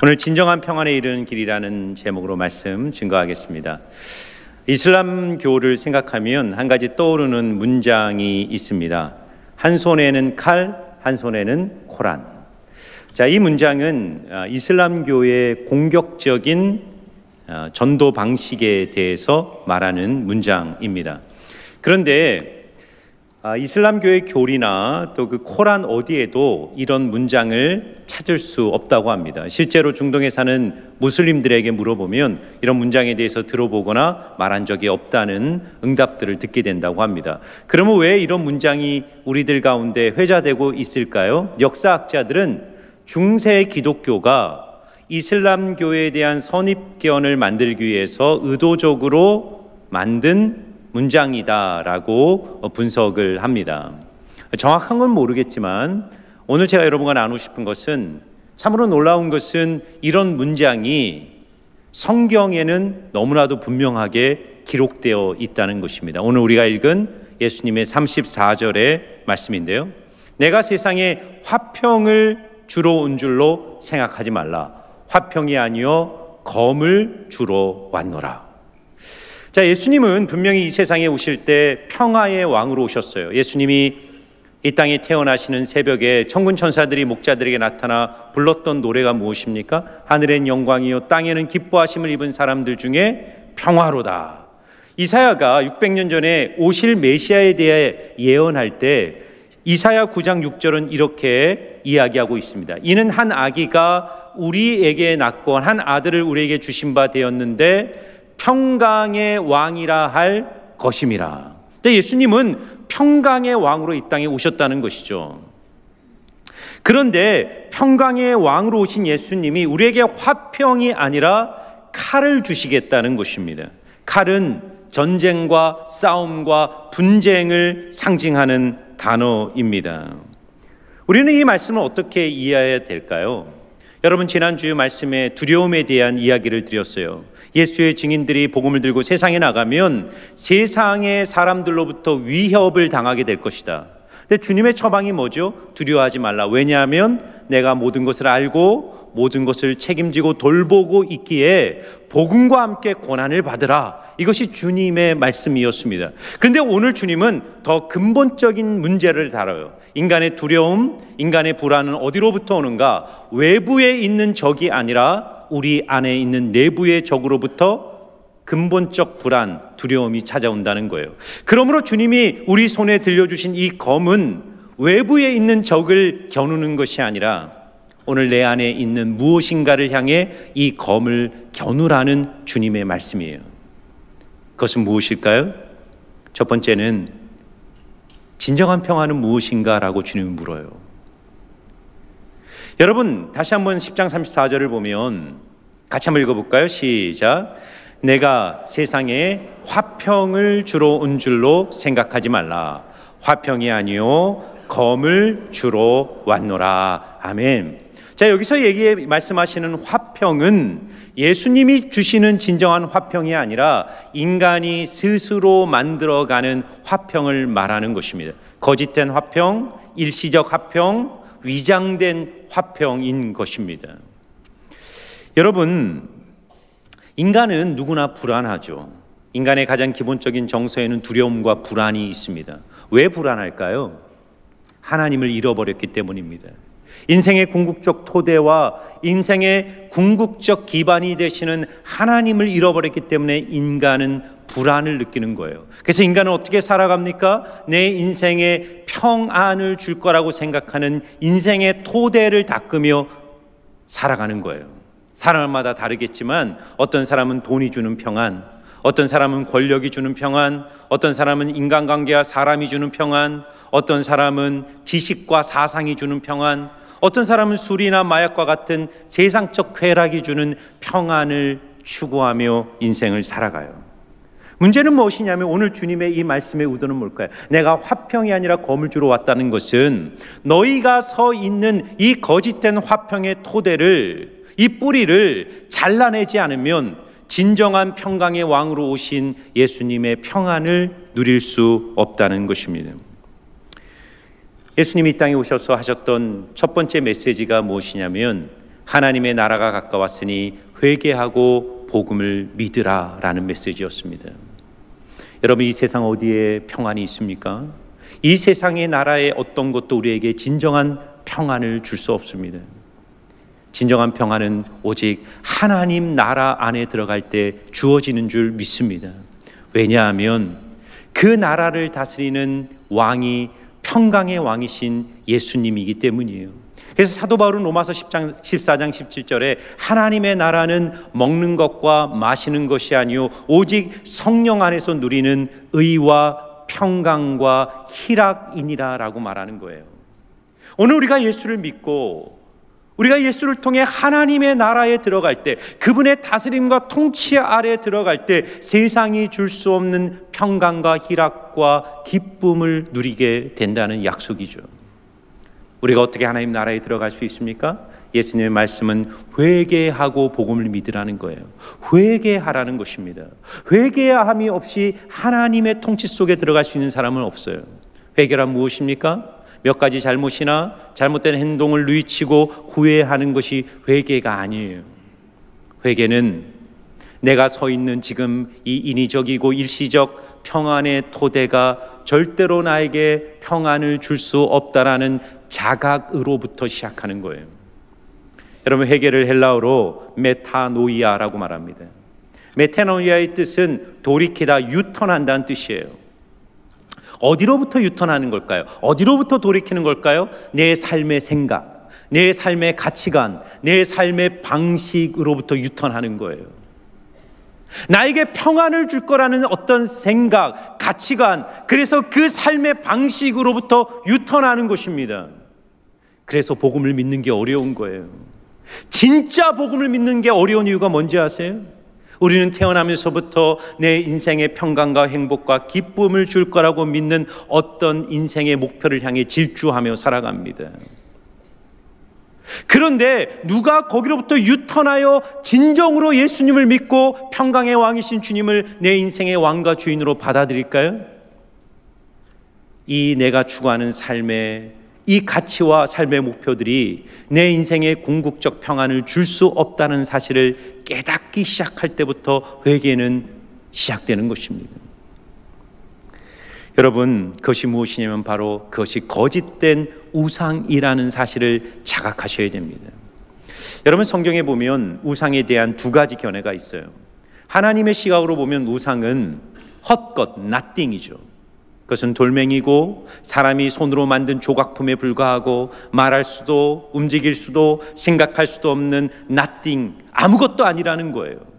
오늘 진정한 평안에 이르는 길이라는 제목으로 말씀 증거하겠습니다. 이슬람교를 생각하면 한 가지 떠오르는 문장이 있습니다. 한 손에는 칼, 한 손에는 코란. 자, 이 문장은 이슬람교의 공격적인 전도 방식에 대해서 말하는 문장입니다. 그런데 이슬람교의 교리나 또 그 코란 어디에도 이런 문장을 찾을 수 없다고 합니다. 실제로 중동에 사는 무슬림들에게 물어보면 이런 문장에 대해서 들어보거나 말한 적이 없다는 응답들을 듣게 된다고 합니다. 그러면 왜 이런 문장이 우리들 가운데 회자되고 있을까요? 역사학자들은 중세 기독교가 이슬람교에 대한 선입견을 만들기 위해서 의도적으로 만든 문장이다라고 분석을 합니다. 정확한 건 모르겠지만 오늘 제가 여러분과 나누고 싶은 것은 참으로 놀라운 것은 이런 문장이 성경에는 너무나도 분명하게 기록되어 있다는 것입니다. 오늘 우리가 읽은 예수님의 34절의 말씀인데요. 내가 세상에 화평을 주러 온 줄로 생각하지 말라. 화평이 아니요 검을 주러 왔노라. 자, 예수님은 분명히 이 세상에 오실 때 평화의 왕으로 오셨어요. 예수님이 이 땅에 태어나시는 새벽에 천군 천사들이 목자들에게 나타나 불렀던 노래가 무엇입니까? 하늘엔 영광이요 땅에는 기뻐하심을 입은 사람들 중에 평화로다. 이사야가 600년 전에 오실 메시아에 대해 예언할 때 이사야 9장 6절은 이렇게 이야기하고 있습니다. 이는 한 아기가 우리에게 낳고 한 아들을 우리에게 주신 바 되었는데 평강의 왕이라 할 것임이라. 근데 예수님은 평강의 왕으로 이 땅에 오셨다는 것이죠. 그런데 평강의 왕으로 오신 예수님이 우리에게 화평이 아니라 칼을 주시겠다는 것입니다. 칼은 전쟁과 싸움과 분쟁을 상징하는 단어입니다. 우리는 이 말씀을 어떻게 이해해야 될까요? 여러분, 지난주 말씀에 두려움에 대한 이야기를 드렸어요. 예수의 증인들이 복음을 들고 세상에 나가면 세상의 사람들로부터 위협을 당하게 될 것이다. 근데 주님의 처방이 뭐죠? 두려워하지 말라. 왜냐하면 내가 모든 것을 알고 모든 것을 책임지고 돌보고 있기에 복음과 함께 고난을 받으라. 이것이 주님의 말씀이었습니다. 그런데 오늘 주님은 더 근본적인 문제를 다뤄요. 인간의 두려움, 인간의 불안은 어디로부터 오는가? 외부에 있는 적이 아니라 우리 안에 있는 내부의 적으로부터 근본적 불안, 두려움이 찾아온다는 거예요. 그러므로 주님이 우리 손에 들려주신 이 검은 외부에 있는 적을 겨누는 것이 아니라 오늘 내 안에 있는 무엇인가를 향해 이 검을 겨누라는 주님의 말씀이에요. 그것은 무엇일까요? 첫 번째는 진정한 평화는 무엇인가라고 주님이 물어요. 여러분, 다시 한번 10장 34절을 보면 같이 한번 읽어볼까요? 시작. 내가 세상에 화평을 주러 온 줄로 생각하지 말라. 화평이 아니요 검을 주러 왔노라. 아멘. 자, 여기서 말씀하시는 화평은 예수님이 주시는 진정한 화평이 아니라 인간이 스스로 만들어가는 화평을 말하는 것입니다. 거짓된 화평, 일시적 화평, 위장된 화평인 것입니다. 여러분, 인간은 누구나 불안하죠. 인간의 가장 기본적인 정서에는 두려움과 불안이 있습니다. 왜 불안할까요? 하나님을 잃어버렸기 때문입니다. 인생의 궁극적 토대와 인생의 궁극적 기반이 되시는 하나님을 잃어버렸기 때문에 인간은 불안을 느끼는 거예요. 그래서 인간은 어떻게 살아갑니까? 내 인생에 평안을 줄 거라고 생각하는 인생의 토대를 닦으며 살아가는 거예요. 사람마다 다르겠지만 어떤 사람은 돈이 주는 평안, 어떤 사람은 권력이 주는 평안, 어떤 사람은 인간관계와 사람이 주는 평안, 어떤 사람은 지식과 사상이 주는 평안, 어떤 사람은 술이나 마약과 같은 세상적 쾌락이 주는 평안을 추구하며 인생을 살아가요. 문제는 무엇이냐면 오늘 주님의 이 말씀의 의도는 뭘까요? 내가 화평이 아니라 검을 주러 왔다는 것은 너희가 서 있는 이 거짓된 화평의 토대를, 이 뿌리를 잘라내지 않으면 진정한 평강의 왕으로 오신 예수님의 평안을 누릴 수 없다는 것입니다. 예수님이 이 땅에 오셔서 하셨던 첫 번째 메시지가 무엇이냐면 하나님의 나라가 가까웠으니 회개하고 복음을 믿으라 라는 메시지였습니다. 여러분, 이 세상 어디에 평안이 있습니까? 이 세상의 나라의 어떤 것도 우리에게 진정한 평안을 줄 수 없습니다. 진정한 평안은 오직 하나님 나라 안에 들어갈 때 주어지는 줄 믿습니다. 왜냐하면 그 나라를 다스리는 왕이 평강의 왕이신 예수님이기 때문이에요. 그래서 사도 바울은 로마서 14장 17절에 하나님의 나라는 먹는 것과 마시는 것이 아니요 오직 성령 안에서 누리는 의와 평강과 희락이니라 라고 말하는 거예요. 오늘 우리가 예수를 믿고 우리가 예수를 통해 하나님의 나라에 들어갈 때, 그분의 다스림과 통치 아래에 들어갈 때 세상이 줄 수 없는 평강과 희락과 기쁨을 누리게 된다는 약속이죠. 우리가 어떻게 하나님 나라에 들어갈 수 있습니까? 예수님의 말씀은 회개하고 복음을 믿으라는 거예요. 회개하라는 것입니다. 회개함이 없이 하나님의 통치 속에 들어갈 수 있는 사람은 없어요. 회개란 무엇입니까? 몇 가지 잘못이나 잘못된 행동을 뉘우치고 후회하는 것이 회개가 아니에요. 회개는 내가 서 있는 지금 이 인위적이고 일시적 평안의 토대가 절대로 나에게 평안을 줄 수 없다라는 자각으로부터 시작하는 거예요. 여러분, 회개를 헬라어로 메타노이아라고 말합니다. 메타노이아의 뜻은 돌이키다, 유턴한다는 뜻이에요. 어디로부터 유턴하는 걸까요? 어디로부터 돌이키는 걸까요? 내 삶의 생각, 내 삶의 가치관, 내 삶의 방식으로부터 유턴하는 거예요. 나에게 평안을 줄 거라는 어떤 생각, 가치관, 그래서 그 삶의 방식으로부터 유턴하는 것입니다. 그래서 복음을 믿는 게 어려운 거예요. 진짜 복음을 믿는 게 어려운 이유가 뭔지 아세요? 우리는 태어나면서부터 내 인생의 평강과 행복과 기쁨을 줄 거라고 믿는 어떤 인생의 목표를 향해 질주하며 살아갑니다. 그런데 누가 거기로부터 유턴하여 진정으로 예수님을 믿고 평강의 왕이신 주님을 내 인생의 왕과 주인으로 받아들일까요? 이 내가 추구하는 삶의 이 가치와 삶의 목표들이 내 인생의 궁극적 평안을 줄 수 없다는 사실을 깨닫기 시작할 때부터 회개는 시작되는 것입니다. 여러분, 그것이 무엇이냐면 바로 그것이 거짓된 우상이라는 사실을 자각하셔야 됩니다. 여러분, 성경에 보면 우상에 대한 두 가지 견해가 있어요. 하나님의 시각으로 보면 우상은 헛것, nothing이죠. 그것은 돌멩이고 사람이 손으로 만든 조각품에 불과하고 말할 수도 움직일 수도 생각할 수도 없는 nothing, 아무것도 아니라는 거예요.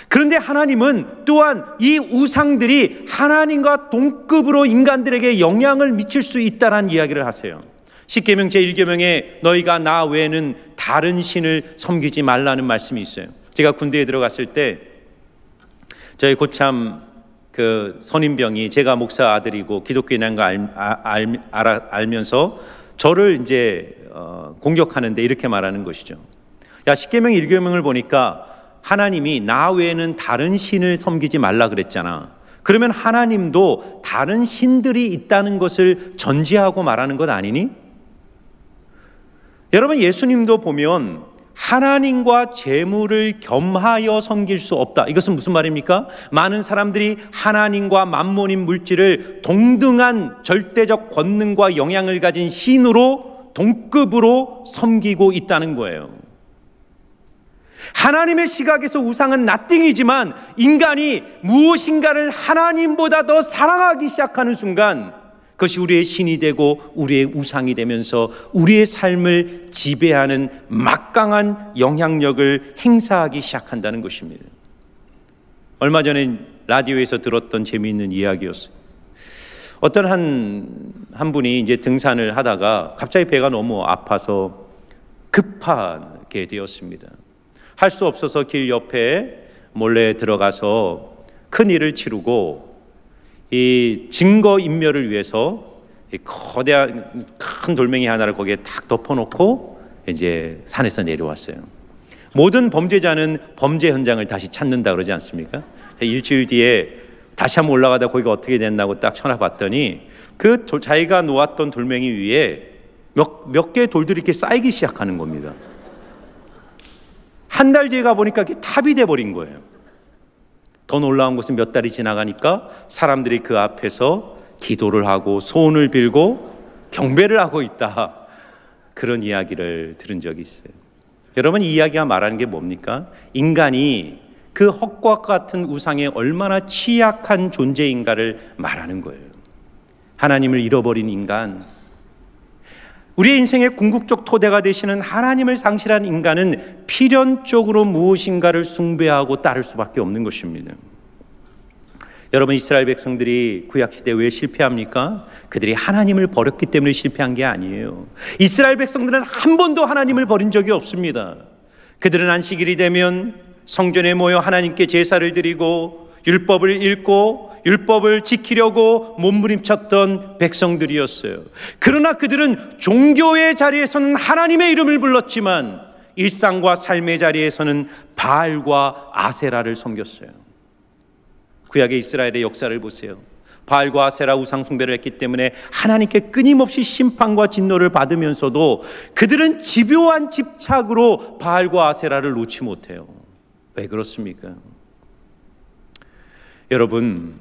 그런데 하나님은 또한 이 우상들이 하나님과 동급으로 인간들에게 영향을 미칠 수 있다는 이야기를 하세요. 십계명 제1계명에 너희가 나 외에는 다른 신을 섬기지 말라는 말씀이 있어요. 제가 군대에 들어갔을 때 저희 고참 그 선임병이 제가 목사 아들이고 기독교인인 거 알면서 저를 이제 공격하는데 이렇게 말하는 것이죠. 야, 십계명 1계명을 보니까 하나님이 나 외에는 다른 신을 섬기지 말라 그랬잖아. 그러면 하나님도 다른 신들이 있다는 것을 전제하고 말하는 것 아니니? 여러분, 예수님도 보면 하나님과 재물을 겸하여 섬길 수 없다. 이것은 무슨 말입니까? 많은 사람들이 하나님과 만몬인 물질을 동등한 절대적 권능과 영향을 가진 신으로 동급으로 섬기고 있다는 거예요. 하나님의 시각에서 우상은 nothing이지만 인간이 무엇인가를 하나님보다 더 사랑하기 시작하는 순간 그것이 우리의 신이 되고 우리의 우상이 되면서 우리의 삶을 지배하는 막강한 영향력을 행사하기 시작한다는 것입니다. 얼마 전에 라디오에서 들었던 재미있는 이야기였어요. 어떤 한 분이 이제 등산을 하다가 갑자기 배가 너무 아파서 급하게 되었습니다. 할 수 없어서 길 옆에 몰래 들어가서 큰 일을 치르고 이 증거 인멸을 위해서 거대한 큰 돌멩이 하나를 거기에 딱 덮어놓고 이제 산에서 내려왔어요. 모든 범죄자는 범죄 현장을 다시 찾는다 그러지 않습니까? 일주일 뒤에 다시 한번 올라가다 거기가 어떻게 됐나고 딱 쳐다봤더니 그 자기가 놓았던 돌멩이 위에 몇 개의 돌들이 이렇게 쌓이기 시작하는 겁니다. 한 달 뒤에 가보니까 그게 탑이 돼버린 거예요. 더 놀라운 것은 몇 달이 지나가니까 사람들이 그 앞에서 기도를 하고 소원을 빌고 경배를 하고 있다. 그런 이야기를 들은 적이 있어요. 여러분, 이 이야기가 말하는 게 뭡니까? 인간이 그 헛과 같은 우상에 얼마나 취약한 존재인가를 말하는 거예요. 하나님을 잃어버린 인간, 우리의 인생의 궁극적 토대가 되시는 하나님을 상실한 인간은 필연적으로 무엇인가를 숭배하고 따를 수밖에 없는 것입니다. 여러분, 이스라엘 백성들이 구약시대에 왜 실패합니까? 그들이 하나님을 버렸기 때문에 실패한 게 아니에요. 이스라엘 백성들은 한 번도 하나님을 버린 적이 없습니다. 그들은 안식일이 되면 성전에 모여 하나님께 제사를 드리고 율법을 읽고 율법을 지키려고 몸부림쳤던 백성들이었어요. 그러나 그들은 종교의 자리에서는 하나님의 이름을 불렀지만 일상과 삶의 자리에서는 바알과 아세라를 섬겼어요. 구약의 이스라엘의 역사를 보세요. 바알과 아세라 우상 숭배를 했기 때문에 하나님께 끊임없이 심판과 진노를 받으면서도 그들은 집요한 집착으로 바알과 아세라를 놓지 못해요. 왜 그렇습니까? 여러분,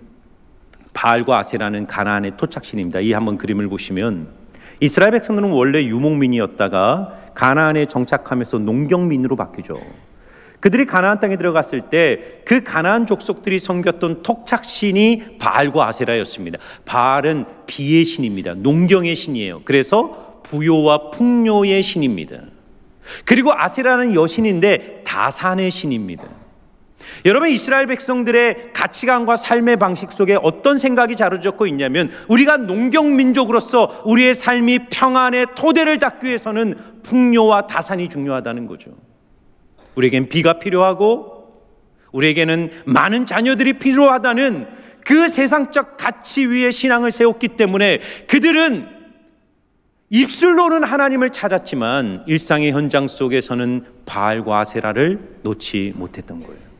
바알과 아세라는 가나안의 토착신입니다. 이 한번 그림을 보시면 이스라엘 백성들은 원래 유목민이었다가 가나안에 정착하면서 농경민으로 바뀌죠. 그들이 가나안 땅에 들어갔을 때 그 가나안 족속들이 섬겼던 토착신이 바알과 아세라였습니다. 바알은 비의 신입니다. 농경의 신이에요. 그래서 부요와 풍요의 신입니다. 그리고 아세라는 여신인데 다산의 신입니다. 여러분, 이스라엘 백성들의 가치관과 삶의 방식 속에 어떤 생각이 자로잡고 있냐면, 우리가 농경민족으로서 우리의 삶이 평안의 토대를 닦기 위해서는 풍요와 다산이 중요하다는 거죠. 우리에겐 비가 필요하고 우리에게는 많은 자녀들이 필요하다는 그 세상적 가치 위에 신앙을 세웠기 때문에 그들은 입술로는 하나님을 찾았지만 일상의 현장 속에서는 바알과 아세라를 놓지 못했던 거예요.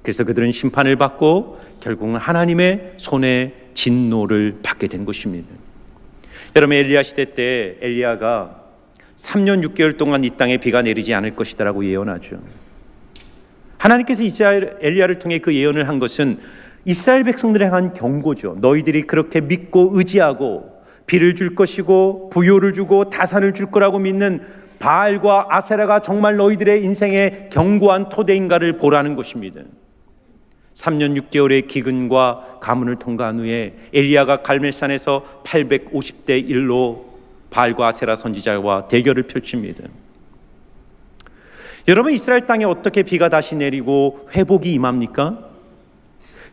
그래서 그들은 심판을 받고 결국은 하나님의 손에 진노를 받게 된 것입니다. 여러분, 엘리야 시대 때 엘리야가 3년 6개월 동안 이 땅에 비가 내리지 않을 것이다라고 예언하죠. 하나님께서 이스라엘 엘리야를 통해 그 예언을 한 것은 이스라엘 백성들에 향한 경고죠. 너희들이 그렇게 믿고 의지하고 비를 줄 것이고 부요를 주고 다산을 줄 거라고 믿는 바알과 아세라가 정말 너희들의 인생의 견고한 토대인가를 보라는 것입니다. 3년 6개월의 기근과 가뭄을 통과한 후에 엘리야가 갈멜산에서 850대 1로 바알과 아세라 선지자와 대결을 펼칩니다. 여러분, 이스라엘 땅에 어떻게 비가 다시 내리고 회복이 임합니까?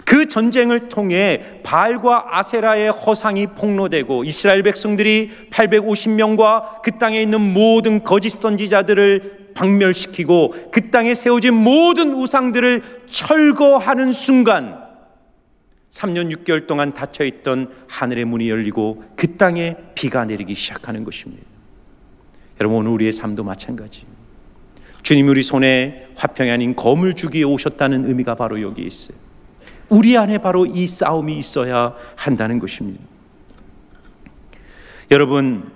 그 전쟁을 통해 바알과 아세라의 허상이 폭로되고 이스라엘 백성들이 850명과 그 땅에 있는 모든 거짓 선지자들을 박멸시키고 그 땅에 세워진 모든 우상들을 철거하는 순간 3년 6개월 동안 닫혀있던 하늘의 문이 열리고 그 땅에 비가 내리기 시작하는 것입니다. 여러분, 오늘 우리의 삶도 마찬가지. 주님이 우리 손에 화평이 아닌 검을 주기에 오셨다는 의미가 바로 여기에 있어요. 우리 안에 바로 이 싸움이 있어야 한다는 것입니다. 여러분,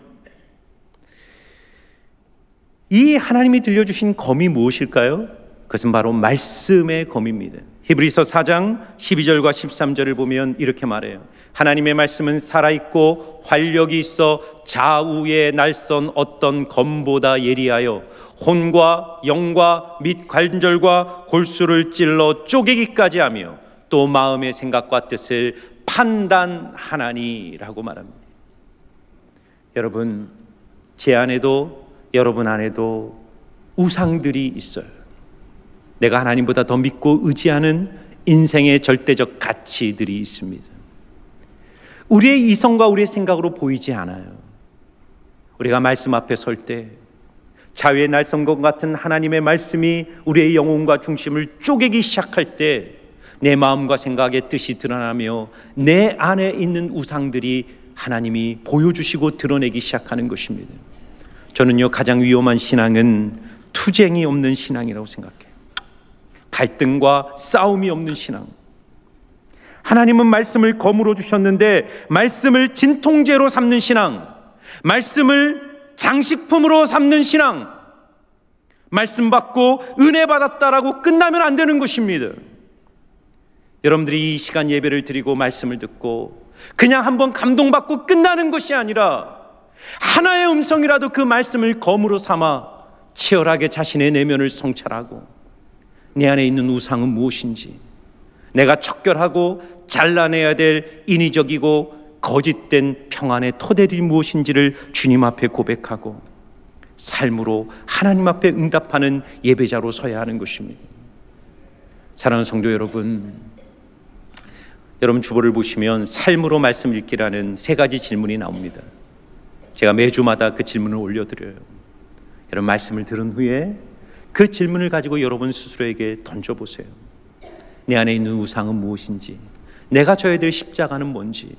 이 하나님이 들려주신 검이 무엇일까요? 그것은 바로 말씀의 검입니다. 히브리서 4장 12절과 13절을 보면 이렇게 말해요. 하나님의 말씀은 살아있고 활력이 있어 좌우의 날선 어떤 검보다 예리하여 혼과 영과 및 관절과 골수를 찔러 쪼개기까지 하며 또 마음의 생각과 뜻을 판단하나니라고 말합니다. 여러분, 제 안에도 여러분 안에도 우상들이 있어요. 내가 하나님보다 더 믿고 의지하는 인생의 절대적 가치들이 있습니다. 우리의 이성과 우리의 생각으로 보이지 않아요. 우리가 말씀 앞에 설 때 자유의 날선것 같은 하나님의 말씀이 우리의 영혼과 중심을 쪼개기 시작할 때 내 마음과 생각의 뜻이 드러나며 내 안에 있는 우상들이 하나님이 보여주시고 드러내기 시작하는 것입니다. 저는요, 가장 위험한 신앙은 투쟁이 없는 신앙이라고 생각해요. 갈등과 싸움이 없는 신앙. 하나님은 말씀을 검으로 주셨는데 말씀을 진통제로 삼는 신앙, 말씀을 장식품으로 삼는 신앙, 말씀 받고 은혜 받았다라고 끝나면 안 되는 것입니다. 여러분들이 이 시간 예배를 드리고 말씀을 듣고 그냥 한번 감동받고 끝나는 것이 아니라 하나의 음성이라도 그 말씀을 검으로 삼아 치열하게 자신의 내면을 성찰하고 내 안에 있는 우상은 무엇인지, 내가 척결하고 잘라내야 될 인위적이고 거짓된 평안의 토대들이 무엇인지를 주님 앞에 고백하고 삶으로 하나님 앞에 응답하는 예배자로 서야 하는 것입니다. 사랑하는 성도 여러분, 여러분 주보를 보시면 삶으로 말씀 읽기라는 3가지 질문이 나옵니다. 제가 매주마다 그 질문을 올려드려요. 여러분 말씀을 들은 후에 그 질문을 가지고 여러분 스스로에게 던져보세요. 내 안에 있는 우상은 무엇인지, 내가 져야 될 십자가는 뭔지,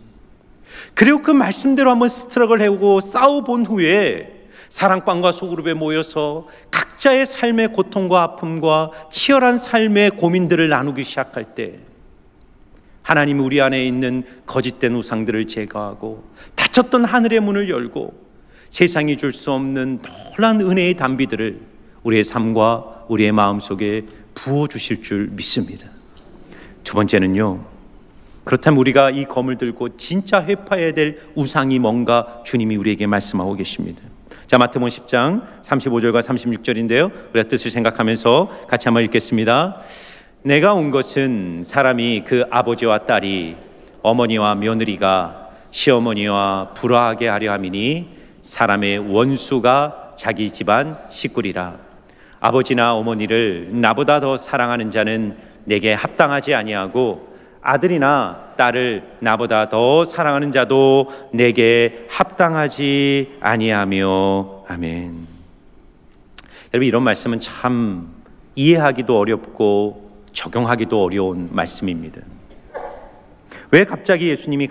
그리고 그 말씀대로 한번 스트럭을 해오고 싸워본 후에 사랑방과 소그룹에 모여서 각자의 삶의 고통과 아픔과 치열한 삶의 고민들을 나누기 시작할 때 하나님이 우리 안에 있는 거짓된 우상들을 제거하고 닫혔던 하늘의 문을 열고 세상이 줄 수 없는 놀라운 은혜의 단비들을 우리의 삶과 우리의 마음속에 부어주실 줄 믿습니다. 2번째는요, 그렇다면 우리가 이 검을 들고 진짜 회파해야 될 우상이 뭔가 주님이 우리에게 말씀하고 계십니다. 자, 마태복음 10장 35절과 36절인데요 우리가 뜻을 생각하면서 같이 한번 읽겠습니다. 내가 온 것은 사람이 그 아버지와 딸이 어머니와 며느리가 시어머니와 불화하게 하려 함이니 사람의 원수가 자기 집안 식구리라. 아버지나 어머니를 나보다 더 사랑하는 자는 내게 합당하지 아니하고 아들이나 딸을 나보다 더 사랑하는 자도 내게 합당하지 아니하며. 아멘. 여러분, 이런 말씀은 참 이해하기도 어렵고 적용하기도 어려운 말씀입니다. 왜 갑자기 예수님이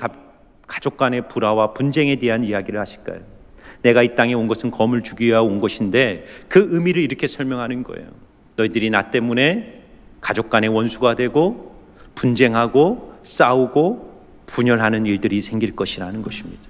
가족 간의 불화와 분쟁에 대한 이야기를 하실까요? 내가 이 땅에 온 것은 검을 주기 위하여 온 것인데 그 의미를 이렇게 설명하는 거예요. 너희들이 나 때문에 가족 간의 원수가 되고 분쟁하고 싸우고 분열하는 일들이 생길 것이라는 것입니다.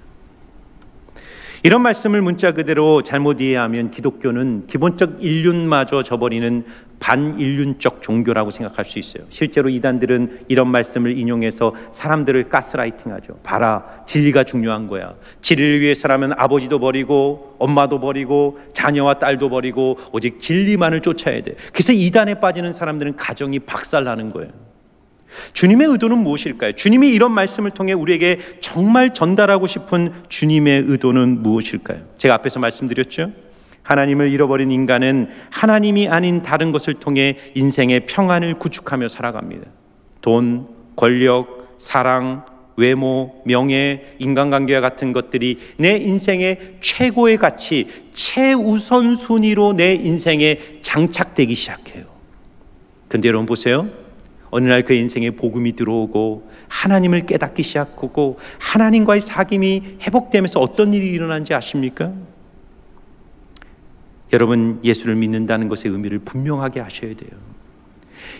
이런 말씀을 문자 그대로 잘못 이해하면 기독교는 기본적 인륜마저 저버리는 반인륜적 종교라고 생각할 수 있어요. 실제로 이단들은 이런 말씀을 인용해서 사람들을 가스라이팅하죠. 봐라, 진리가 중요한 거야. 진리를 위해서라면 아버지도 버리고 엄마도 버리고 자녀와 딸도 버리고 오직 진리만을 쫓아야 돼. 그래서 이단에 빠지는 사람들은 가정이 박살나는 거예요. 주님의 의도는 무엇일까요? 주님이 이런 말씀을 통해 우리에게 정말 전달하고 싶은 주님의 의도는 무엇일까요? 제가 앞에서 말씀드렸죠. 하나님을 잃어버린 인간은 하나님이 아닌 다른 것을 통해 인생의 평안을 구축하며 살아갑니다. 돈, 권력, 사랑, 외모, 명예, 인간관계와 같은 것들이 내 인생의 최고의 가치, 최우선 순위로 내 인생에 장착되기 시작해요. 근데 여러분 보세요. 어느 날 그 인생에 복음이 들어오고 하나님을 깨닫기 시작하고 하나님과의 사귐이 회복되면서 어떤 일이 일어난지 아십니까? 여러분, 예수를 믿는다는 것의 의미를 분명하게 하셔야 돼요.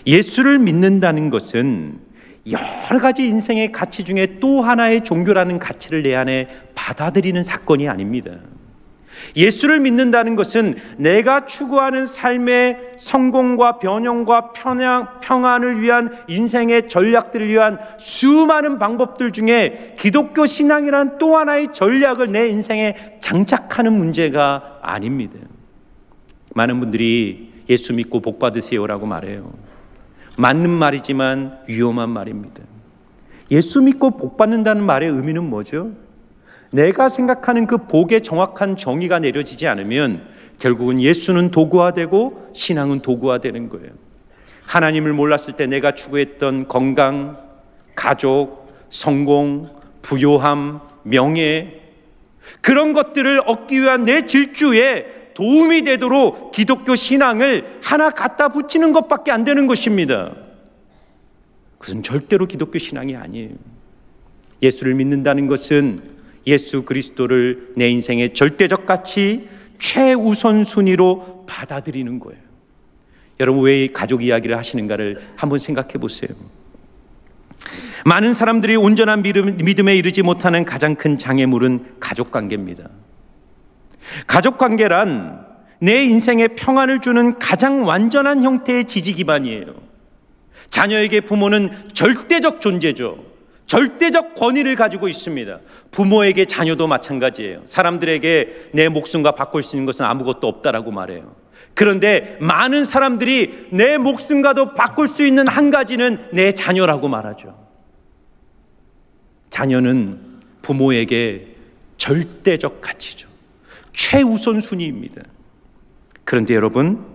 예수를 믿는다는 것은 여러 가지 인생의 가치 중에 또 하나의 종교라는 가치를 내 안에 받아들이는 사건이 아닙니다. 예수를 믿는다는 것은 내가 추구하는 삶의 성공과 변형과 평안을 위한 인생의 전략들을 위한 수많은 방법들 중에 기독교 신앙이라는 또 하나의 전략을 내 인생에 장착하는 문제가 아닙니다. 많은 분들이 예수 믿고 복 받으세요라고 말해요. 맞는 말이지만 위험한 말입니다. 예수 믿고 복 받는다는 말의 의미는 뭐죠? 내가 생각하는 그 복의 정확한 정의가 내려지지 않으면 결국은 예수는 도구화되고 신앙은 도구화되는 거예요. 하나님을 몰랐을 때 내가 추구했던 건강, 가족, 성공, 부요함, 명예, 그런 것들을 얻기 위한 내 질주에 도움이 되도록 기독교 신앙을 하나 갖다 붙이는 것밖에 안 되는 것입니다. 그것은 절대로 기독교 신앙이 아니에요. 예수를 믿는다는 것은 예수 그리스도를 내 인생의 절대적 가치, 최우선 순위로 받아들이는 거예요. 여러분, 왜 가족 이야기를 하시는가를 한번 생각해 보세요. 많은 사람들이 온전한 믿음에 이르지 못하는 가장 큰 장애물은 가족관계입니다. 가족관계란 내 인생에 평안을 주는 가장 완전한 형태의 지지 기반이에요. 자녀에게 부모는 절대적 존재죠. 절대적 권위를 가지고 있습니다. 부모에게 자녀도 마찬가지예요. 사람들에게 내 목숨과 바꿀 수 있는 것은 아무것도 없다라고 말해요. 그런데 많은 사람들이 내 목숨과도 바꿀 수 있는 한 가지는 내 자녀라고 말하죠. 자녀는 부모에게 절대적 가치죠. 최우선 순위입니다. 그런데 여러분,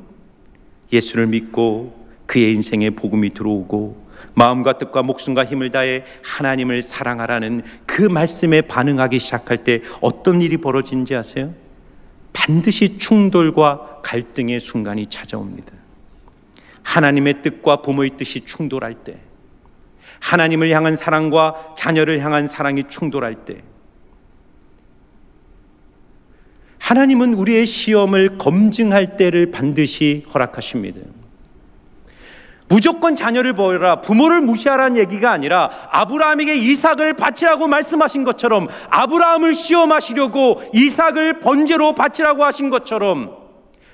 예수를 믿고 그의 인생에 복음이 들어오고 마음과 뜻과 목숨과 힘을 다해 하나님을 사랑하라는 그 말씀에 반응하기 시작할 때 어떤 일이 벌어지는지 아세요? 반드시 충돌과 갈등의 순간이 찾아옵니다. 하나님의 뜻과 부모의 뜻이 충돌할 때, 하나님을 향한 사랑과 자녀를 향한 사랑이 충돌할 때, 하나님은 우리의 시험을 검증할 때를 반드시 허락하십니다. 무조건 자녀를 버려라, 부모를 무시하라는 얘기가 아니라 아브라함에게 이삭을 바치라고 말씀하신 것처럼, 아브라함을 시험하시려고 이삭을 번제로 바치라고 하신 것처럼,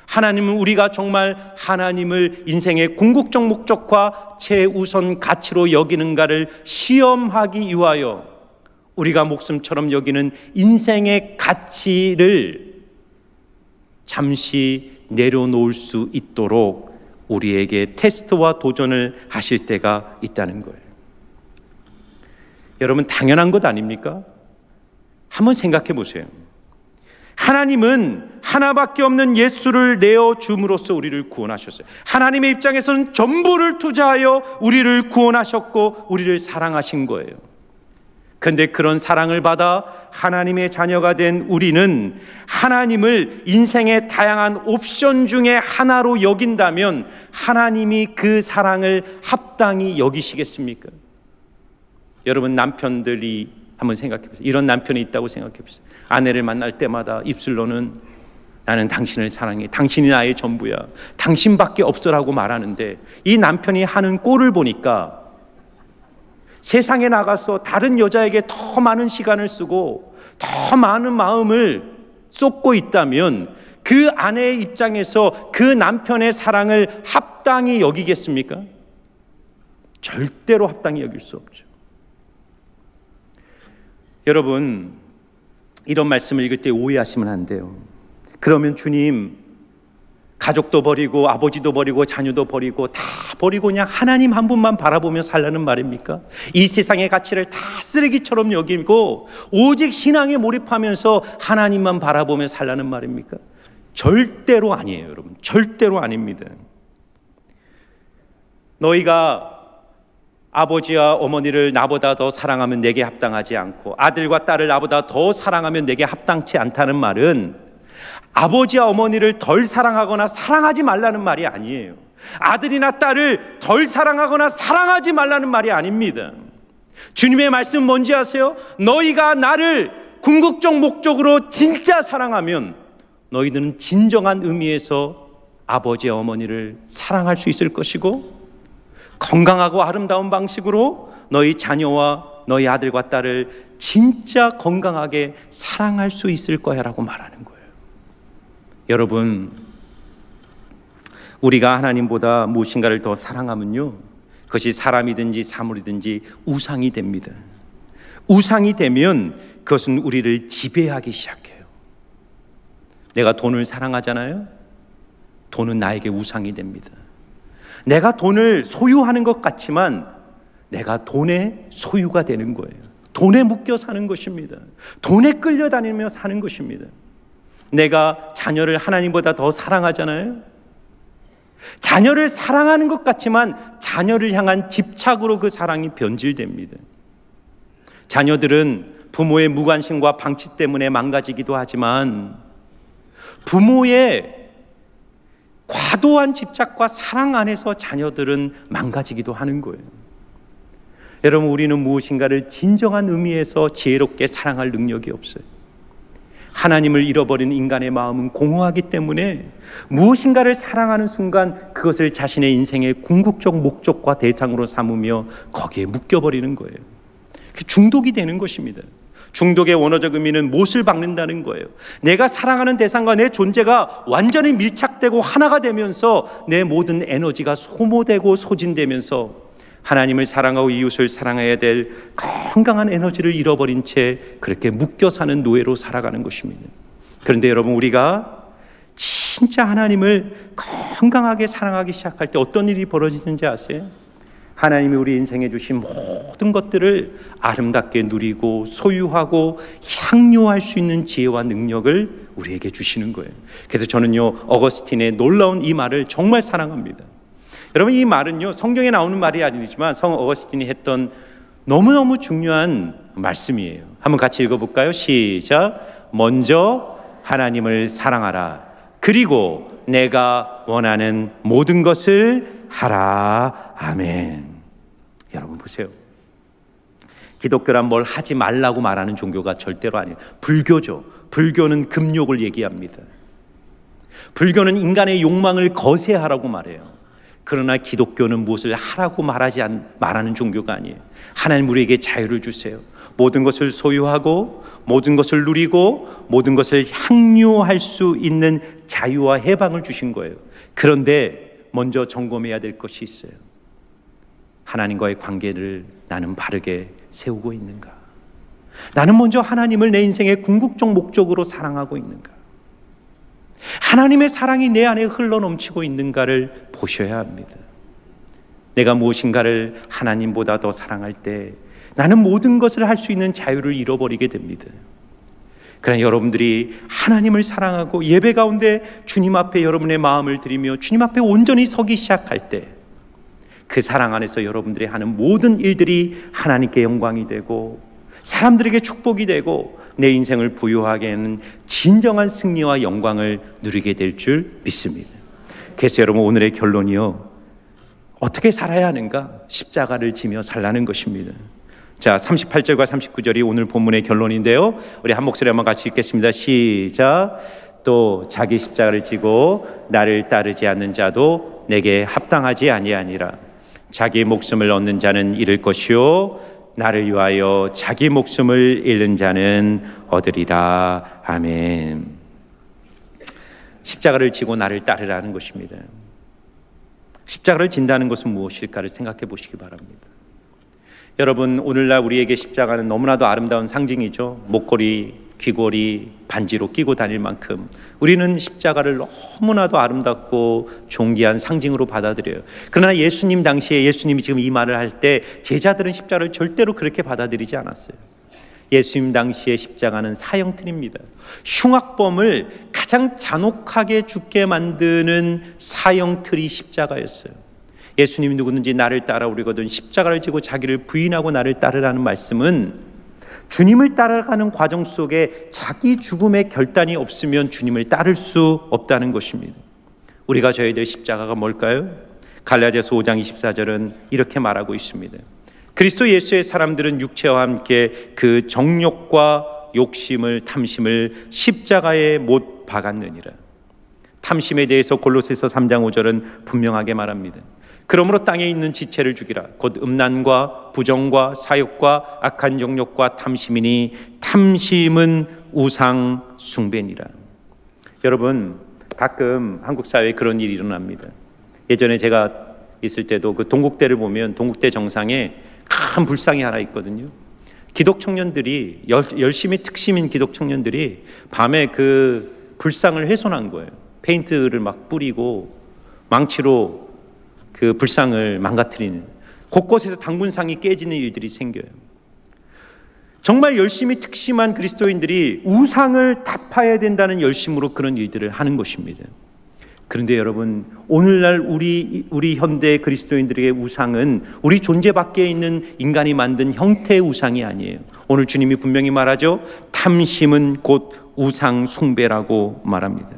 하나님은 우리가 정말 하나님을 인생의 궁극적 목적과 최우선 가치로 여기는가를 시험하기 위하여 우리가 목숨처럼 여기는 인생의 가치를 잠시 내려놓을 수 있도록 우리에게 테스트와 도전을 하실 때가 있다는 거예요. 여러분, 당연한 것 아닙니까? 한번 생각해 보세요. 하나님은 하나밖에 없는 예수를 내어줌으로써 우리를 구원하셨어요. 하나님의 입장에서는 전부를 투자하여 우리를 구원하셨고 우리를 사랑하신 거예요. 그런데 그런 사랑을 받아 하나님의 자녀가 된 우리는 하나님을 인생의 다양한 옵션 중에 하나로 여긴다면 하나님이 그 사랑을 합당히 여기시겠습니까? 여러분, 남편들이 한번 생각해 보세요. 이런 남편이 있다고 생각해 보세요. 아내를 만날 때마다 입술로는 나는 당신을 사랑해, 당신이 나의 전부야, 당신밖에 없어라고 말하는데 이 남편이 하는 꼴을 보니까 세상에 나가서 다른 여자에게 더 많은 시간을 쓰고 더 많은 마음을 쏟고 있다면 그 아내의 입장에서 그 남편의 사랑을 합당히 여기겠습니까? 절대로 합당히 여길 수 없죠. 여러분, 이런 말씀을 읽을 때 오해하시면 안 돼요. 그러면 주님, 가족도 버리고 아버지도 버리고 자녀도 버리고 다 버리고 그냥 하나님 한 분만 바라보며 살라는 말입니까? 이 세상의 가치를 다 쓰레기처럼 여기고 오직 신앙에 몰입하면서 하나님만 바라보며 살라는 말입니까? 절대로 아니에요, 여러분. 절대로 아닙니다. 너희가 아버지와 어머니를 나보다 더 사랑하면 내게 합당하지 않고 아들과 딸을 나보다 더 사랑하면 내게 합당치 않다는 말은 아버지와 어머니를 덜 사랑하거나 사랑하지 말라는 말이 아니에요. 아들이나 딸을 덜 사랑하거나 사랑하지 말라는 말이 아닙니다. 주님의 말씀은 뭔지 아세요? 너희가 나를 궁극적 목적으로 진짜 사랑하면 너희들은 진정한 의미에서 아버지와 어머니를 사랑할 수 있을 것이고 건강하고 아름다운 방식으로 너희 자녀와 너희 아들과 딸을 진짜 건강하게 사랑할 수 있을 거야 라고 말하는 거예요. 여러분, 우리가 하나님보다 무엇인가를 더 사랑하면요, 그것이 사람이든지 사물이든지 우상이 됩니다. 우상이 되면 그것은 우리를 지배하기 시작해요. 내가 돈을 사랑하잖아요. 돈은 나에게 우상이 됩니다. 내가 돈을 소유하는 것 같지만 내가 돈의 소유가 되는 거예요. 돈에 묶여 사는 것입니다. 돈에 끌려다니며 사는 것입니다. 내가 자녀를 하나님보다 더 사랑하잖아요. 자녀를 사랑하는 것 같지만 자녀를 향한 집착으로 그 사랑이 변질됩니다. 자녀들은 부모의 무관심과 방치 때문에 망가지기도 하지만 부모의 과도한 집착과 사랑 안에서 자녀들은 망가지기도 하는 거예요. 여러분, 우리는 무엇인가를 진정한 의미에서 지혜롭게 사랑할 능력이 없어요. 하나님을 잃어버린 인간의 마음은 공허하기 때문에 무엇인가를 사랑하는 순간 그것을 자신의 인생의 궁극적 목적과 대상으로 삼으며 거기에 묶여버리는 거예요. 중독이 되는 것입니다. 중독의 원어적 의미는 못을 박는다는 거예요. 내가 사랑하는 대상과 내 존재가 완전히 밀착되고 하나가 되면서 내 모든 에너지가 소모되고 소진되면서 하나님을 사랑하고 이웃을 사랑해야 될 건강한 에너지를 잃어버린 채 그렇게 묶여 사는 노예로 살아가는 것입니다. 그런데 여러분, 우리가 진짜 하나님을 건강하게 사랑하기 시작할 때 어떤 일이 벌어지는지 아세요? 하나님이 우리 인생에 주신 모든 것들을 아름답게 누리고 소유하고 향유할 수 있는 지혜와 능력을 우리에게 주시는 거예요. 그래서 저는요, 어거스틴의 놀라운 이 말을 정말 사랑합니다. 여러분, 이 말은요, 성경에 나오는 말이 아니지만 성 어거스틴이 했던 너무너무 중요한 말씀이에요. 한번 같이 읽어볼까요? 시작. 먼저 하나님을 사랑하라. 그리고 내가 원하는 모든 것을 하라. 아멘. 여러분 보세요. 기독교란 뭘 하지 말라고 말하는 종교가 절대로 아니에요. 불교죠. 불교는 금욕을 얘기합니다. 불교는 인간의 욕망을 거세하라고 말해요. 그러나 기독교는 무엇을 하라고 말하는 종교가 아니에요. 하나님 우리에게 자유를 주세요. 모든 것을 소유하고 모든 것을 누리고 모든 것을 향유할 수 있는 자유와 해방을 주신 거예요. 그런데 먼저 점검해야 될 것이 있어요. 하나님과의 관계를 나는 바르게 세우고 있는가? 나는 먼저 하나님을 내 인생의 궁극적 목적으로 사랑하고 있는가? 하나님의 사랑이 내 안에 흘러넘치고 있는가를 보셔야 합니다. 내가 무엇인가를 하나님보다 더 사랑할 때 나는 모든 것을 할 수 있는 자유를 잃어버리게 됩니다. 그러나 여러분들이 하나님을 사랑하고 예배 가운데 주님 앞에 여러분의 마음을 드리며 주님 앞에 온전히 서기 시작할 때 그 사랑 안에서 여러분들이 하는 모든 일들이 하나님께 영광이 되고 사람들에게 축복이 되고 내 인생을 부유하게 하는 진정한 승리와 영광을 누리게 될 줄 믿습니다. 그래서 여러분, 오늘의 결론이요, 어떻게 살아야 하는가? 십자가를 지며 살라는 것입니다. 자, 38절과 39절이 오늘 본문의 결론인데요, 우리 한 목소리 한번 같이 읽겠습니다. 시작. 또 자기 십자가를 지고 나를 따르지 않는 자도 내게 합당하지 아니하니라. 자기 목숨을 얻는 자는 잃을 것이요 나를 위하여 자기 목숨을 잃는 자는 얻으리라. 아멘. 십자가를 지고 나를 따르라는 것입니다. 십자가를 진다는 것은 무엇일까를 생각해 보시기 바랍니다. 여러분, 오늘날 우리에게 십자가는 너무나도 아름다운 상징이죠. 목걸이, 귀걸이, 반지로 끼고 다닐 만큼 우리는 십자가를 너무나도 아름답고 존귀한 상징으로 받아들여요. 그러나 예수님 당시에, 예수님이 지금 이 말을 할 때 제자들은 십자가를 절대로 그렇게 받아들이지 않았어요. 예수님 당시의 십자가는 사형틀입니다. 흉악범을 가장 잔혹하게 죽게 만드는 사형틀이 십자가였어요. 예수님이 누구든지 나를 따라오려거든 십자가를 지고 자기를 부인하고 나를 따르라는 말씀은 주님을 따라가는 과정 속에 자기 죽음의 결단이 없으면 주님을 따를 수 없다는 것입니다. 우리가 져야 될 십자가가 뭘까요? 갈라디아서 5장 24절은 이렇게 말하고 있습니다. 그리스도 예수의 사람들은 육체와 함께 그 정욕과 욕심을, 탐심을 십자가에 못 박았느니라. 탐심에 대해서 골로새서 3장 5절은 분명하게 말합니다. 그러므로 땅에 있는 지체를 죽이라. 곧 음란과 부정과 사욕과 악한 정욕과 탐심이니 탐심은 우상 숭배니라. 여러분, 가끔 한국 사회에 그런 일이 일어납니다. 예전에 제가 있을 때도 그 동국대를 보면 동국대 정상에 큰 불상이 하나 있거든요. 기독 청년들이 열심히 특심인 기독 청년들이 밤에 그 불상을 훼손한 거예요. 페인트를 막 뿌리고 망치로 그 불상을 망가뜨리는, 곳곳에서 당군상이 깨지는 일들이 생겨요. 정말 열심히 특심한 그리스도인들이 우상을 타파해야 된다는 열심으로 그런 일들을 하는 것입니다. 그런데 여러분, 오늘날 우리 현대 그리스도인들에게 우상은 우리 존재 밖에 있는 인간이 만든 형태의 우상이 아니에요. 오늘 주님이 분명히 말하죠. 탐심은 곧 우상 숭배라고 말합니다.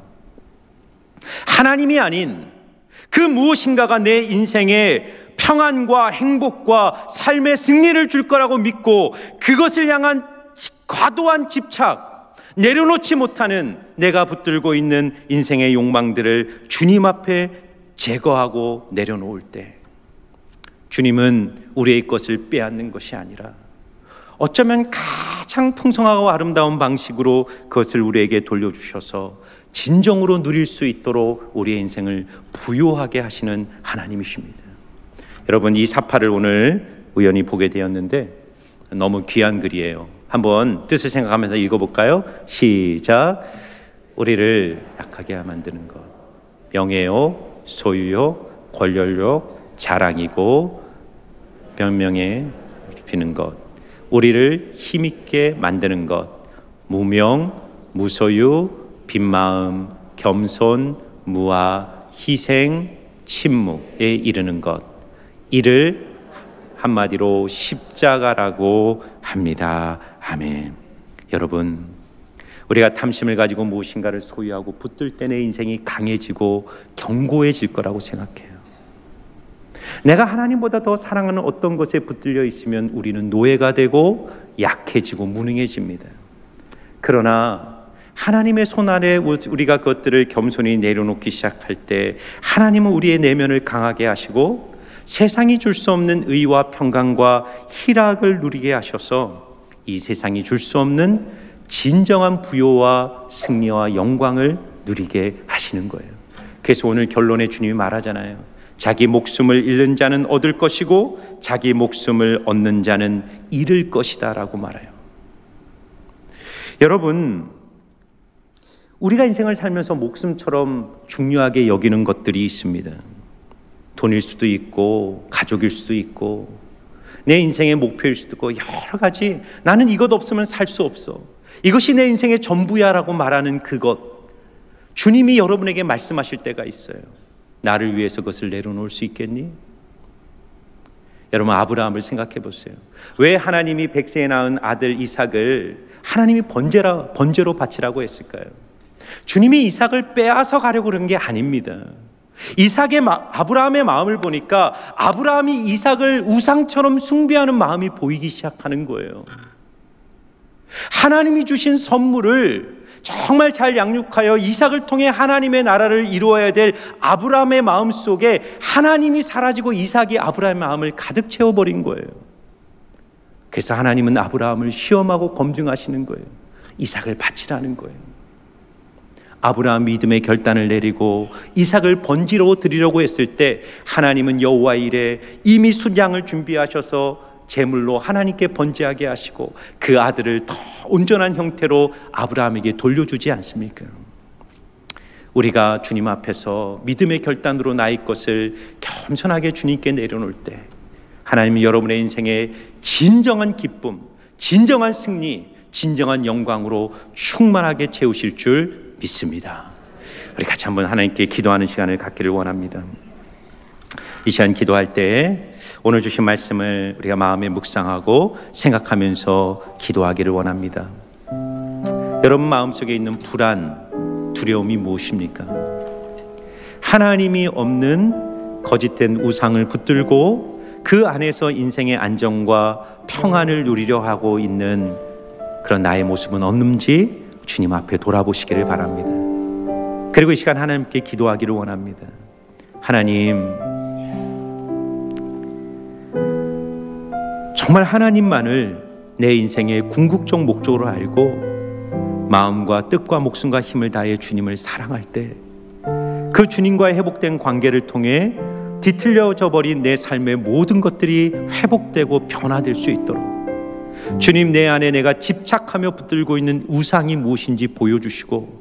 하나님이 아닌 그 무엇인가가 내 인생에 평안과 행복과 삶의 승리를 줄 거라고 믿고 그것을 향한 과도한 집착, 내려놓지 못하는 내가 붙들고 있는 인생의 욕망들을 주님 앞에 제거하고 내려놓을 때 주님은 우리의 것을 빼앗는 것이 아니라 어쩌면 가장 풍성하고 아름다운 방식으로 그것을 우리에게 돌려주셔서 진정으로 누릴 수 있도록 우리의 인생을 부요하게 하시는 하나님이십니다. 여러분, 이 사파를 오늘 우연히 보게 되었는데 너무 귀한 글이에요. 한번 뜻을 생각하면서 읽어볼까요? 시작. 우리를 약하게 만드는 것, 명예요, 소유요, 권력요, 자랑이고 변명에 입히는 것, 우리를 힘있게 만드는 것, 무명, 무소유, 빈마음, 겸손, 무아, 희생, 침묵에 이르는 것, 이를 한마디로 십자가라고 합니다. 아멘. 여러분, 우리가 탐심을 가지고 무엇인가를 소유하고 붙들 때 내 인생이 강해지고 견고해질 거라고 생각해요. 내가 하나님보다 더 사랑하는 어떤 것에 붙들려 있으면 우리는 노예가 되고 약해지고 무능해집니다. 그러나 하나님의 손 아래 우리가 그것들을 겸손히 내려놓기 시작할 때 하나님은 우리의 내면을 강하게 하시고 세상이 줄 수 없는 의와 평강과 희락을 누리게 하셔서 이 세상이 줄 수 없는 진정한 부요와 승리와 영광을 누리게 하시는 거예요. 그래서 오늘 결론에 주님이 말하잖아요. 자기 목숨을 잃는 자는 얻을 것이고 자기 목숨을 얻는 자는 잃을 것이다 라고 말해요. 여러분, 우리가 인생을 살면서 목숨처럼 중요하게 여기는 것들이 있습니다. 돈일 수도 있고 가족일 수도 있고 내 인생의 목표일 수도 있고 여러 가지, 나는 이것 없으면 살 수 없어, 이것이 내 인생의 전부야 라고 말하는 그것, 주님이 여러분에게 말씀하실 때가 있어요. 나를 위해서 그것을 내려놓을 수 있겠니? 여러분, 아브라함을 생각해 보세요. 왜 하나님이 100세에 낳은 아들 이삭을 하나님이 번제로 바치라고 했을까요? 주님이 이삭을 빼앗아 가려고 그런 게 아닙니다. 아브라함의 마음을 보니까 아브라함이 이삭을 우상처럼 숭배하는 마음이 보이기 시작하는 거예요. 하나님이 주신 선물을 정말 잘 양육하여 이삭을 통해 하나님의 나라를 이루어야 될 아브라함의 마음 속에 하나님이 사라지고 이삭이 아브라함의 마음을 가득 채워버린 거예요. 그래서 하나님은 아브라함을 시험하고 검증하시는 거예요. 이삭을 바치라는 거예요. 아브라함 믿음의 결단을 내리고 이삭을 번지로 드리려고 했을 때 하나님은 여호와 일에 이미 순양을 준비하셔서 제물로 하나님께 번제하게 하시고 그 아들을 더 온전한 형태로 아브라함에게 돌려주지 않습니까? 우리가 주님 앞에서 믿음의 결단으로 나의 것을 겸손하게 주님께 내려놓을 때 하나님은 여러분의 인생에 진정한 기쁨, 진정한 승리, 진정한 영광으로 충만하게 채우실 줄 믿습니다. 우리 같이 한번 하나님께 기도하는 시간을 갖기를 원합니다. 이 시간 기도할 때 오늘 주신 말씀을 우리가 마음에 묵상하고 생각하면서 기도하기를 원합니다. 여러분 마음속에 있는 불안, 두려움이 무엇입니까? 하나님이 없는 거짓된 우상을 붙들고 그 안에서 인생의 안정과 평안을 누리려 하고 있는 그런 나의 모습은 없는지 주님 앞에 돌아보시기를 바랍니다. 그리고 이 시간 하나님께 기도하기를 원합니다. 하나님, 정말 하나님만을 내 인생의 궁극적 목적으로 알고 마음과 뜻과 목숨과 힘을 다해 주님을 사랑할 때 그 주님과의 회복된 관계를 통해 뒤틀려져 버린 내 삶의 모든 것들이 회복되고 변화될 수 있도록 주님, 내 안에 내가 집착하며 붙들고 있는 우상이 무엇인지 보여주시고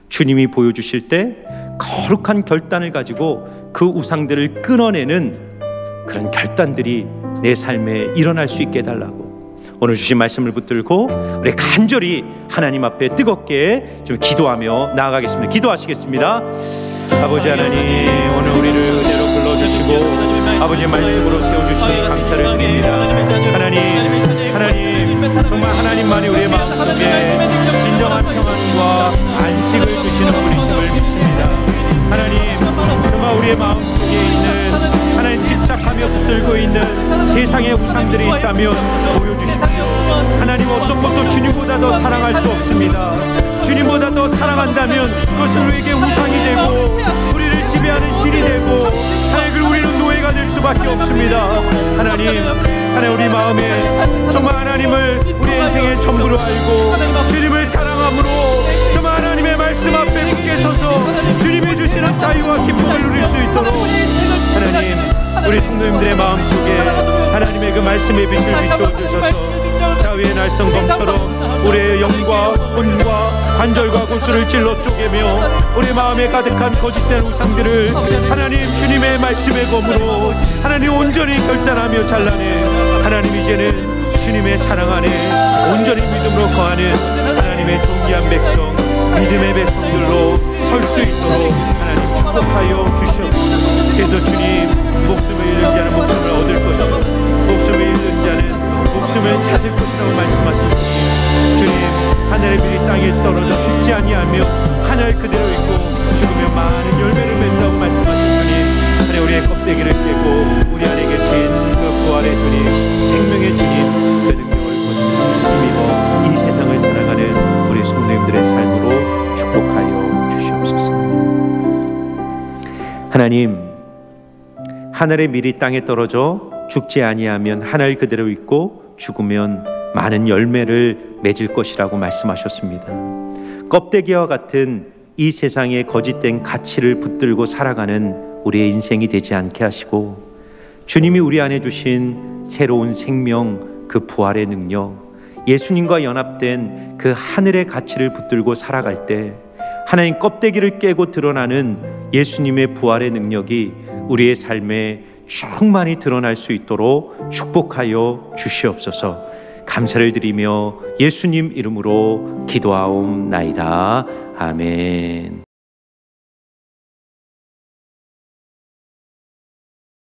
주님이 보여주실 때 거룩한 결단을 가지고 그 우상들을 끊어내는 그런 결단들이 내 삶에 일어날 수 있게 해달라고 오늘 주신 말씀을 붙들고 우리 간절히 하나님 앞에 뜨겁게 좀 기도하며 나아가겠습니다. 기도하시겠습니다. 아버지 하나님, 오늘 우리를 은혜로 불러주시고 아버지의 말씀으로 세워주시니 감사를 드립니다. 하나님, 정말 하나님만이 우리의 마음속에 진정한 평안과 안식을 주시는 분이심을 믿습니다. 하나님, 정말 우리의 마음속에 있는 하나님 집착하며 붙들고 있는 세상의 우상들이 있다면 보여주십시오. 하나님, 어떤 것도 주님보다 더 사랑할 수 없습니다. 주님보다 더 사랑한다면 그것은 우리에게 우상이 되고 우리를 지배하는 신이 되고 하나님, 우리는 노예가 될 수밖에 없습니다. 하나님, 하나님 우리 마음에 정말 하나님을 우리 인생의 전부로 알고 주님을 사랑함으로 정말 하나님의 말씀 앞에 굳게 서서 주님이 주시는 자유와 기쁨을 누릴 수 있도록 하나님 우리 성도님들의 마음속에 하나님의 그 말씀의 빛을 비춰주셔서 자위의 날성검처럼 우리의 영과 혼과 관절과 골수를 찔러 쪼개며 우리 마음에 가득한 거짓된 우상들을 하나님 주님의 말씀의 검으로 하나님 온전히 결단하며 잘라내 하나님 이제는 주님의 사랑 안에 온전히 믿음으로 거하는 하나님의 존귀한 백성 믿음의 백성들로 설 수 있도록 하나님 축복하여 주시옵소서. 그래서 주님 목숨을 잃는 자는 목숨을 얻을 것이고 목숨을 잃는 자는 목숨을 찾을 것이라고 말씀하신 주님 하늘의 비리 땅에 떨어져 죽지 아니하며 하늘 그대로 있고 죽으면 많은 열매를 맺는다고 말씀하신 주님 하나님 우리의 껍데기를 깨고 우리 안에 계신 그 부활의 주님 생명의 주님 그 능력을 힘입어 이 세상을 살아가는 우리 성도님들의 삶으로 축복하여 주시옵소서. 하나님 하늘의 밀이 땅에 떨어져 죽지 아니하면 하늘 그대로 있고 죽으면 많은 열매를 맺을 것이라고 말씀하셨습니다. 껍데기와 같은 이 세상의 거짓된 가치를 붙들고 살아가는 우리의 인생이 되지 않게 하시고 주님이 우리 안에 주신 새로운 생명 그 부활의 능력 예수님과 연합된 그 하늘의 가치를 붙들고 살아갈 때 하나님 껍데기를 깨고 드러나는 예수님의 부활의 능력이 우리의 삶에 충만히 드러날 수 있도록 축복하여 주시옵소서. 감사를 드리며 예수님 이름으로 기도하옵나이다. 아멘.